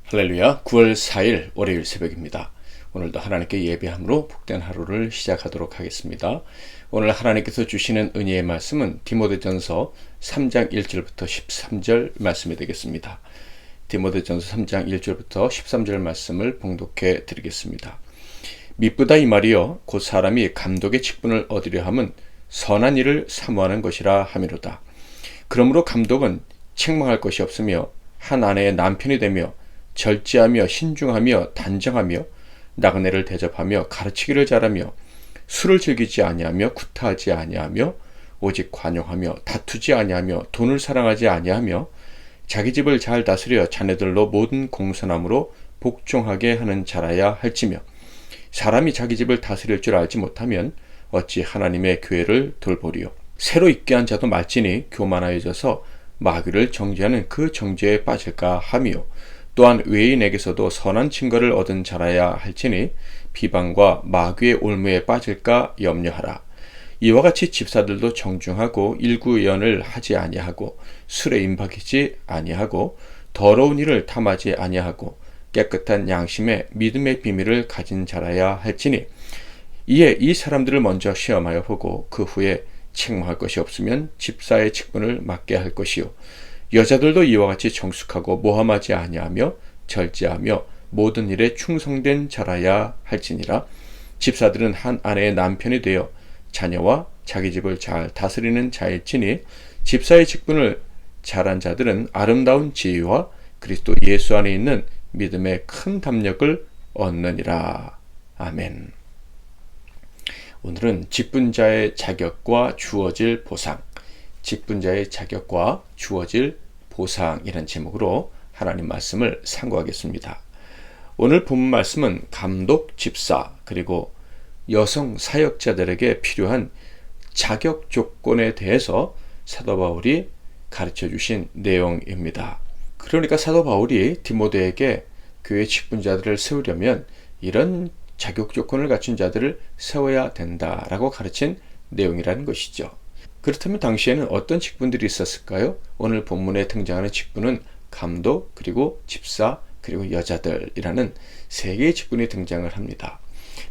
할렐루야. 9월 4일 월요일 새벽입니다. 오늘도 하나님께 예배함으로 복된 하루를 시작하도록 하겠습니다. 오늘 하나님께서 주시는 은혜의 말씀은 디모데전서 3장 1절부터 13절 말씀이 되겠습니다. 디모데전서 3장 1절부터 13절 말씀을 봉독해 드리겠습니다. 미쁘다 이 말이여 곧 사람이 감독의 직분을 얻으려 함은 선한 일을 사모하는 것이라 함이로다. 그러므로 감독은 책망할 것이 없으며 한 아내의 남편이 되며 절제하며 신중하며 단정하며 나그네를 대접하며 가르치기를 잘하며 술을 즐기지 아니하며 구타하지 아니하며 오직 관용하며 다투지 아니하며 돈을 사랑하지 아니하며 자기 집을 잘 다스려 자녀들로 모든 공손함으로 복종하게 하는 자라야 할지며 사람이 자기 집을 다스릴 줄 알지 못하면 어찌 하나님의 교회를 돌보리요. 새로 입교한 자도 말지니 교만하여져서 마귀를 정죄하는 그 정죄에 빠질까 하며 또한 외인에게서도 선한 증거를 얻은 자라야 할지니 비방과 마귀의 올무에 빠질까 염려하라. 이와 같이 집사들도 정중하고 일구연을 하지 아니하고 술에 임박이지 아니하고 더러운 일을 탐하지 아니하고 깨끗한 양심에 믿음의 비밀을 가진 자라야 할지니 이에 이 사람들을 먼저 시험하여 보고 그 후에 책망할 것이 없으면 집사의 직분을 맡게 할 것이요. 여자들도 이와 같이 정숙하고 모함하지 아니하며 절제하며 모든 일에 충성된 자라야 할지니라. 집사들은 한 아내의 남편이 되어 자녀와 자기 집을 잘 다스리는 자일지니 집사의 직분을 잘한 자들은 아름다운 지혜와 그리스도 예수 안에 있는 믿음의 큰 담력을 얻느니라. 아멘. 오늘은 직분자의 자격과 주어질 보상, 직분자의 자격과 주어질 보상이라는 제목으로 하나님 말씀을 상고하겠습니다. 오늘 본문 말씀은 감독, 집사, 그리고 여성 사역자들에게 필요한 자격 조건에 대해서 사도 바울이 가르쳐 주신 내용입니다. 그러니까 사도 바울이 디모데에게 교회 직분자들을 세우려면 이런 자격 조건을 갖춘 자들을 세워야 된다라고 가르친 내용이라는 것이죠. 그렇다면 당시에는 어떤 직분들이 있었을까요? 오늘 본문에 등장하는 직분은 감독, 그리고 집사, 그리고 여자들이라는 세 개의 직분이 등장을 합니다.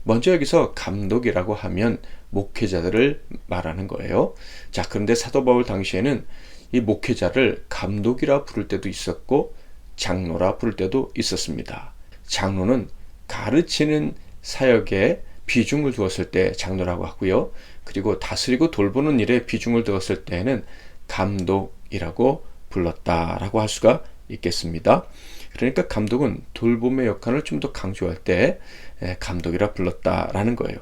먼저 여기서 감독이라고 하면 목회자들을 말하는 거예요. 자, 그런데 사도 바울 당시에는 이 목회자를 감독이라 부를 때도 있었고 장로라 부를 때도 있었습니다. 장로는 가르치는 사역에 비중을 두었을 때 장로라고 하고요. 그리고 다스리고 돌보는 일에 비중을 두었을 때는 감독이라고 불렀다라고 할 수가 있겠습니다. 그러니까 감독은 돌봄의 역할을 좀 더 강조할 때 감독이라 불렀다라는 거예요.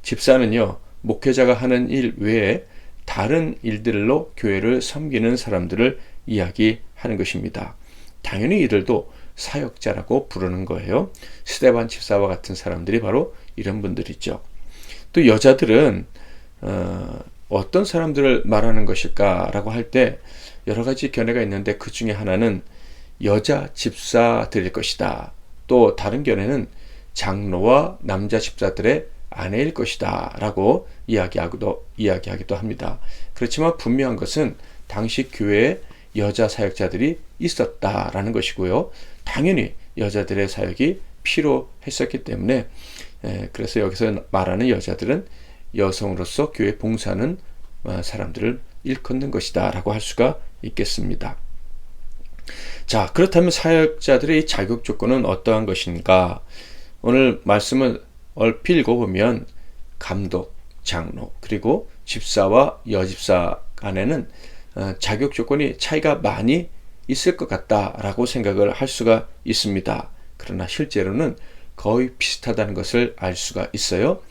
집사는요, 목회자가 하는 일 외에 다른 일들로 교회를 섬기는 사람들을 이야기하는 것입니다. 당연히 이들도 사역자라고 부르는 거예요. 스데반 집사와 같은 사람들이 바로 이런 분들이죠. 또 여자들은 어떤 사람들을 말하는 것일까라고 할 때 여러 가지 견해가 있는데 그 중에 하나는 여자 집사들일 것이다. 또 다른 견해는 장로와 남자 집사들의 아내일 것이다 라고 이야기하기도 합니다. 그렇지만 분명한 것은 당시 교회에 여자 사역자들이 있었다라는 것이고요. 당연히 여자들의 사역이 필요했었기 때문에 그래서 여기서 말하는 여자들은 여성으로서 교회 봉사하는 사람들을 일컫는 것이다 라고 할 수가 있겠습니다. 자, 그렇다면 사역자들의 자격 조건은 어떠한 것인가? 오늘 말씀을 얼핏 읽어보면 감독, 장로, 그리고 집사와 여집사 간에는 자격 조건이 차이가 많이 있을 것 같다라고 생각을 할 수가 있습니다. 그러나 실제로는 거의 비슷하다는 것을 알 수가 있어요.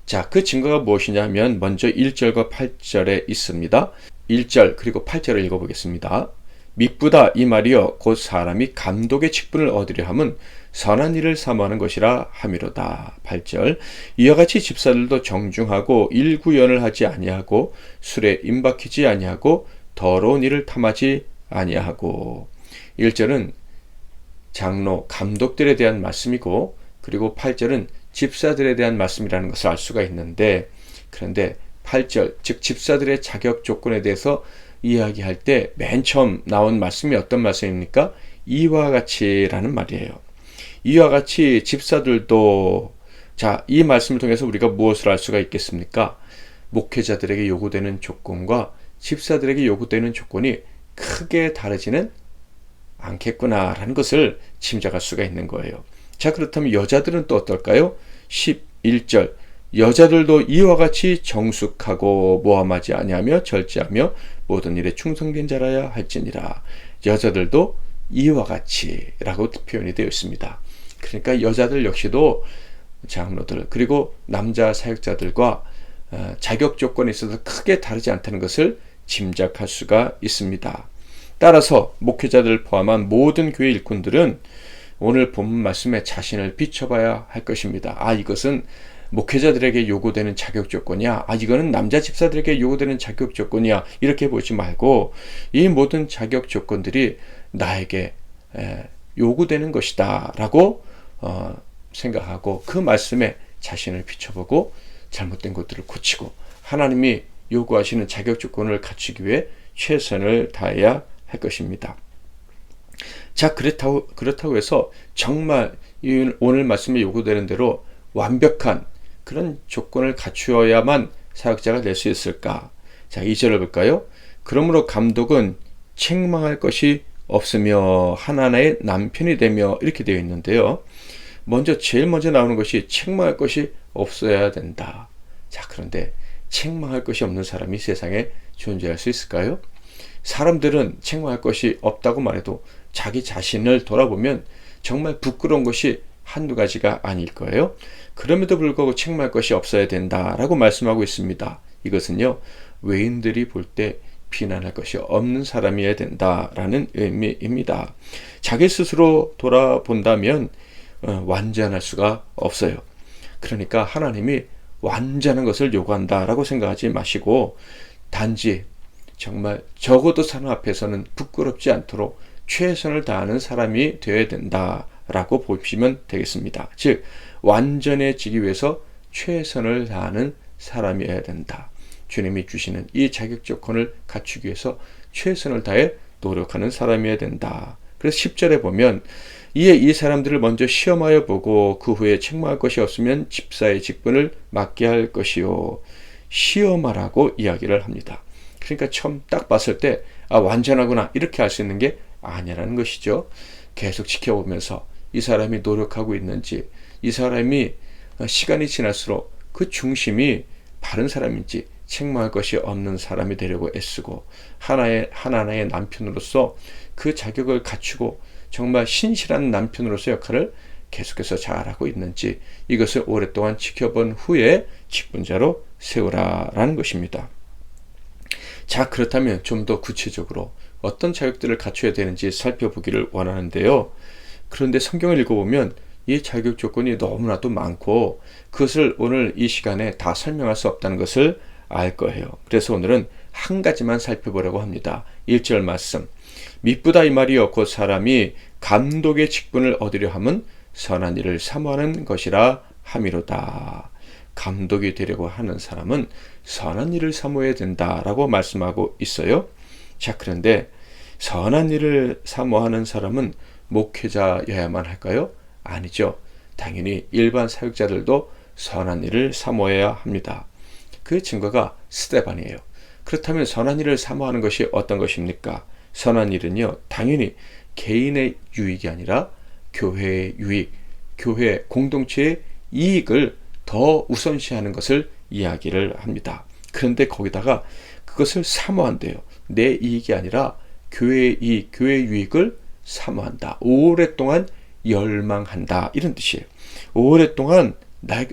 자, 그 증거가 무엇이냐면 먼저 1절과 8절에 있습니다. 1절 그리고 8절을 읽어보겠습니다. 미쁘다 이 말이여 곧 사람이 감독의 직분을 얻으려 함은 선한 일을 사모하는 것이라 함이로다. 8절 이와 같이 집사들도 정중하고 일구연을 하지 아니하고 술에 임박히지 아니하고 더러운 일을 탐하지 아니하고. 1절은 장로, 감독들에 대한 말씀이고 그리고 8절은 집사들에 대한 말씀이라는 것을 알 수가 있는데, 그런데 8절, 즉 집사들의 자격 조건에 대해서 이야기할 때 맨 처음 나온 말씀이 어떤 말씀입니까? 이와 같이라는 말이에요. 이와 같이 집사들도, 자, 이 말씀을 통해서 우리가 무엇을 알 수가 있겠습니까? 목회자들에게 요구되는 조건과 집사들에게 요구되는 조건이 크게 다르지는 않겠구나라는 것을 짐작할 수가 있는 거예요. 자, 그렇다면 여자들은 또 어떨까요? 11절, 여자들도 이와 같이 정숙하고 모함하지 아니하며 절제하며 모든 일에 충성된 자라야 할지니라. 여자들도 이와 같이 라고 표현이 되어 있습니다. 그러니까 여자들 역시도 장로들 그리고 남자 사역자들과 자격 조건에 있어서 크게 다르지 않다는 것을 짐작할 수가 있습니다. 따라서 목회자들을 포함한 모든 교회 일꾼들은 오늘 본문 말씀에 자신을 비춰봐야 할 것입니다. 이것은 목회자들에게 요구되는 자격 조건이야. 이거는 남자 집사들에게 요구되는 자격 조건이야. 이렇게 보지 말고 이 모든 자격 조건들이 나에게 요구되는 것이다 라고 생각하고 그 말씀에 자신을 비춰보고 잘못된 것들을 고치고 하나님이 요구하시는 자격 조건을 갖추기 위해 최선을 다해야 할 것입니다. 자, 그렇다고 해서 정말 오늘 말씀에 요구되는 대로 완벽한 그런 조건을 갖추어야만 사역자가 될 수 있을까? 자, 2절을 볼까요? 그러므로 감독은 책망할 것이 없으며 하나하나의 남편이 되며 이렇게 되어 있는데요. 제일 먼저 나오는 것이 책망할 것이 없어야 된다. 자, 그런데 책망할 것이 없는 사람이 세상에 존재할 수 있을까요? 사람들은 책망할 것이 없다고 말해도 자기 자신을 돌아보면 정말 부끄러운 것이 한두 가지가 아닐 거예요. 그럼에도 불구하고 책망할 것이 없어야 된다라고 말씀하고 있습니다. 이것은요, 외인들이 볼 때 비난할 것이 없는 사람이어야 된다라는 의미입니다. 자기 스스로 돌아본다면 완전할 수가 없어요. 그러니까 하나님이 완전한 것을 요구한다라고 생각하지 마시고 단지 정말 적어도 사람 앞에서는 부끄럽지 않도록 최선을 다하는 사람이 되어야 된다라고 보시면 되겠습니다. 즉 완전해지기 위해서 최선을 다하는 사람이어야 된다. 주님이 주시는 이 자격 조건을 갖추기 위해서 최선을 다해 노력하는 사람이어야 된다. 그래서 10절에 보면 이에 이 사람들을 먼저 시험하여 보고 그 후에 책망할 것이 없으면 집사의 직분을 맡게 할 것이요. 시험하라고 이야기를 합니다. 그러니까 처음 딱 봤을 때 완전하구나 이렇게 알 수 있는 게 아니라는 것이죠. 계속 지켜보면서 이 사람이 노력하고 있는지, 이 사람이 시간이 지날수록 그 중심이 바른 사람인지, 책망할 것이 없는 사람이 되려고 애쓰고 하나하나의 남편으로서 그 자격을 갖추고 정말 신실한 남편으로서 역할을 계속해서 잘하고 있는지 이것을 오랫동안 지켜본 후에 직분자로 세우라라는 것입니다. 자, 그렇다면 좀 더 구체적으로 어떤 자격들을 갖춰야 되는지 살펴보기를 원하는데요. 그런데 성경을 읽어보면 이 자격 조건이 너무나도 많고 그것을 오늘 이 시간에 다 설명할 수 없다는 것을 알 거예요. 그래서 오늘은 한 가지만 살펴보려고 합니다. 1절 말씀. 미쁘다 이 말이요 곧 사람이 감독의 직분을 얻으려 함은 선한 일을 사모하는 것이라 함이로다. 감독이 되려고 하는 사람은 선한 일을 사모해야 된다라고 말씀하고 있어요. 자, 그런데 선한 일을 사모하는 사람은 목회자여야만 할까요? 아니죠. 당연히 일반 사역자들도 선한 일을 사모해야 합니다. 그 증거가 스데반이에요. 그렇다면 선한 일을 사모하는 것이 어떤 것입니까? 선한 일은요, 당연히 개인의 유익이 아니라 교회의 유익, 교회 공동체의 이익을 더 우선시하는 것을 이야기를 합니다. 그런데 거기다가 그것을 사모한대요. 내 이익이 아니라 교회의 이익, 교회의 유익을 사모한다. 오랫동안 열망한다. 이런 뜻이에요. 오랫동안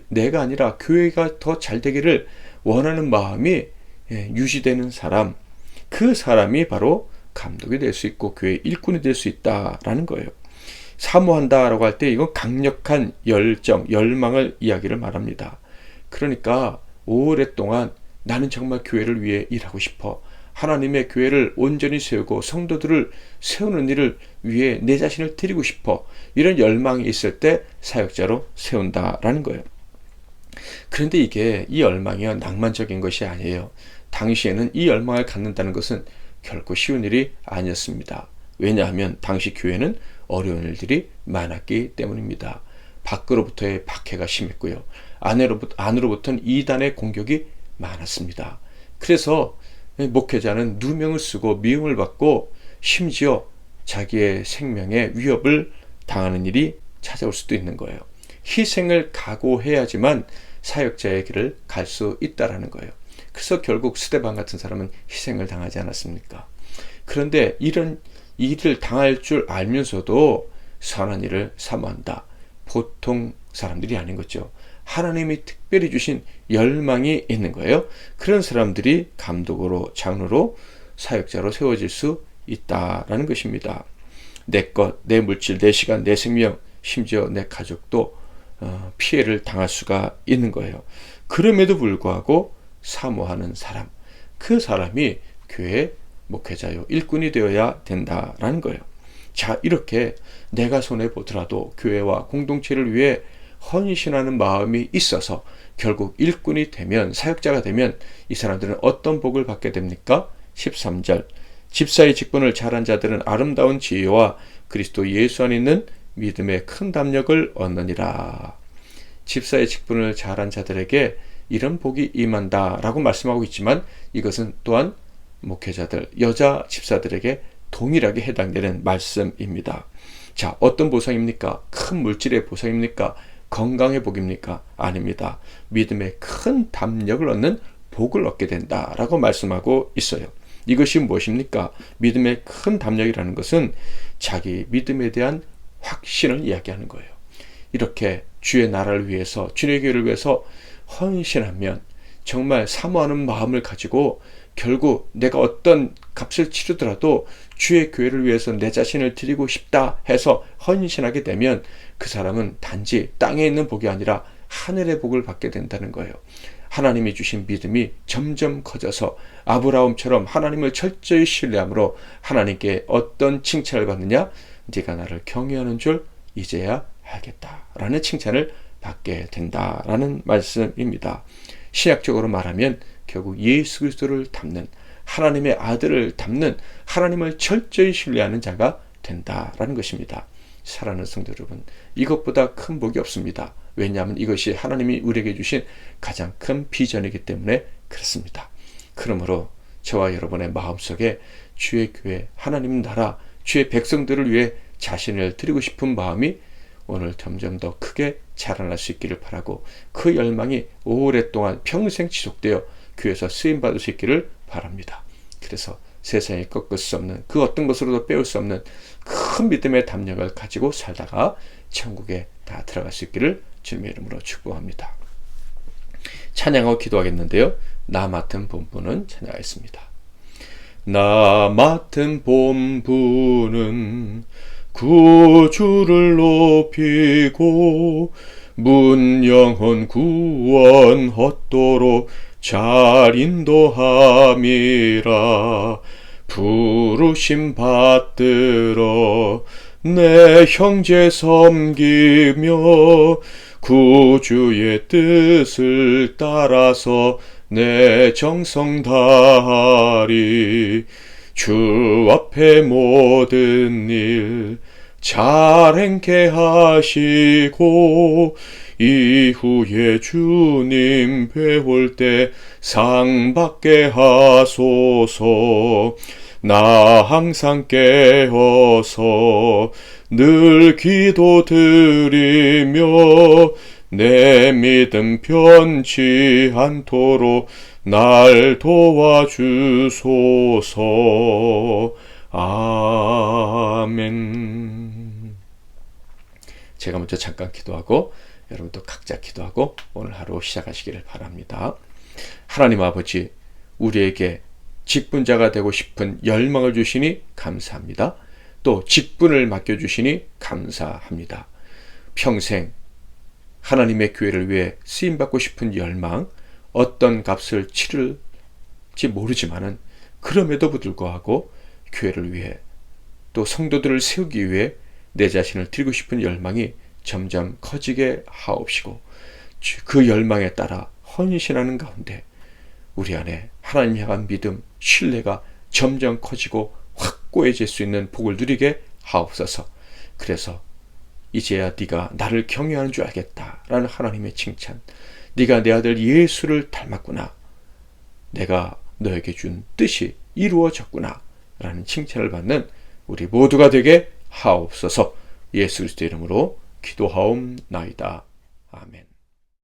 내가 아니라 교회가 더 잘 되기를 원하는 마음이 유지되는 사람, 그 사람이 바로 감독이 될 수 있고 교회의 일꾼이 될 수 있다라는 거예요. 사모한다라고 할 때 이건 강력한 열정, 열망을 이야기를 말합니다. 그러니까 오랫동안 나는 정말 교회를 위해 일하고 싶어. 하나님의 교회를 온전히 세우고 성도들을 세우는 일을 위해 내 자신을 드리고 싶어. 이런 열망이 있을 때 사역자로 세운다라는 거예요. 그런데 이 열망이 낭만적인 것이 아니에요. 당시에는 이 열망을 갖는다는 것은 결코 쉬운 일이 아니었습니다. 왜냐하면 당시 교회는 어려운 일들이 많았기 때문입니다. 밖으로부터의 박해가 심했고요. 안으로부터는 이단의 공격이 많았습니다. 그래서 목회자는 누명을 쓰고 미움을 받고 심지어 자기의 생명에 위협을 당하는 일이 찾아올 수도 있는 거예요. 희생을 각오해야지만 사역자의 길을 갈 수 있다라는 거예요. 그래서 결국 스데반 같은 사람은 희생을 당하지 않았습니까? 그런데 이런 일을 당할 줄 알면서도 선한 일을 사모한다. 보통 사람들이 아닌 거죠. 하나님이 특별히 주신 열망이 있는 거예요. 그런 사람들이 감독으로, 장로로, 사역자로 세워질 수 있다라는 것입니다. 내 것, 내 물질, 내 시간, 내 생명, 심지어 내 가족도 피해를 당할 수가 있는 거예요. 그럼에도 불구하고 사모하는 사람, 그 사람이 교회 목회자요, 일꾼이 되어야 된다라는 거예요. 자, 이렇게 내가 손해보더라도 교회와 공동체를 위해 헌신하는 마음이 있어서 결국 일꾼이 되면, 사역자가 되면 이 사람들은 어떤 복을 받게 됩니까? 13절, 집사의 직분을 잘한 자들은 아름다운 지혜와 그리스도 예수 안에 있는 믿음의 큰 담력을 얻느니라. 집사의 직분을 잘한 자들에게 이런 복이 임한다라고 말씀하고 있지만 이것은 또한 목회자들, 여자 집사들에게 동일하게 해당되는 말씀입니다. 자, 어떤 보상입니까? 큰 물질의 보상입니까? 건강의 복입니까? 아닙니다. 믿음의 큰 담력을 얻는 복을 얻게 된다라고 말씀하고 있어요. 이것이 무엇입니까? 믿음의 큰 담력이라는 것은 자기 믿음에 대한 확신을 이야기하는 거예요. 이렇게 주의 나라를 위해서, 주의 교회를 위해서 헌신하면 정말 사모하는 마음을 가지고 결국 내가 어떤 값을 치르더라도 주의 교회를 위해서 내 자신을 드리고 싶다 해서 헌신하게 되면 그 사람은 단지 땅에 있는 복이 아니라 하늘의 복을 받게 된다는 거예요. 하나님이 주신 믿음이 점점 커져서 아브라함처럼 하나님을 철저히 신뢰함으로 하나님께 어떤 칭찬을 받느냐? 네가 나를 경외하는 줄 이제야 알겠다라는 칭찬을 받게 된다라는 말씀입니다. 신약적으로 말하면 결국 예수 그리스도를 닮는, 하나님의 아들을 닮는, 하나님을 철저히 신뢰하는 자가 된다라는 것입니다. 사랑하는 성도 여러분, 이것보다 큰 복이 없습니다. 왜냐하면 이것이 하나님이 우리에게 주신 가장 큰 비전이기 때문에 그렇습니다. 그러므로 저와 여러분의 마음속에 주의 교회, 하나님 나라, 주의 백성들을 위해 자신을 드리고 싶은 마음이 오늘 점점 더 크게 자라날 수 있기를 바라고, 그 열망이 오랫동안 평생 지속되어 교회에서 쓰임받을 수 있기를 바랍니다. 그래서 세상에 꺾을 수 없는, 그 어떤 것으로도 빼올 수 없는 큰 믿음의 담력을 가지고 살다가 천국에 다 들어갈 수 있기를 주님의 이름으로 축복합니다. 찬양하고 기도하겠는데요. 나 맡은 본분은 찬양하겠습니다. 나 맡은 본분은 구주를 높이고 문 영혼 구원 헛도로 잘 인도함이라. 부르심 받들어 내 형제 섬기며 구주의 뜻을 따라서 내 정성 다하리. 주 앞에 모든 일 잘 행케 하시고 이후에 주님 뵈올 때 상 받게 하소서. 나 항상 깨어서 늘 기도드리며 내 믿음 변치 않도록 날 도와주소서. 아멘. 제가 먼저 잠깐 기도하고 여러분도 각자 기도하고 오늘 하루 시작하시기를 바랍니다. 하나님 아버지, 우리에게 직분자가 되고 싶은 열망을 주시니 감사합니다. 또 직분을 맡겨주시니 감사합니다. 평생 하나님의 교회를 위해 쓰임받고 싶은 열망, 어떤 값을 치를지 모르지만은 그럼에도 불구하고 교회를 위해 또 성도들을 세우기 위해 내 자신을 드리고 싶은 열망이 점점 커지게 하옵시고 그 열망에 따라 헌신하는 가운데 우리 안에 하나님 향한 믿음, 신뢰가 점점 커지고 확고해질 수 있는 복을 누리게 하옵소서. 그래서 이제야 네가 나를 경외하는 줄 알겠다 라는 하나님의 칭찬, 네가 내 아들 예수를 닮았구나, 내가 너에게 준 뜻이 이루어졌구나 라는 칭찬을 받는 우리 모두가 되게 하옵소서. 예수 그리스도 이름으로 기도하옵나이다. 아멘.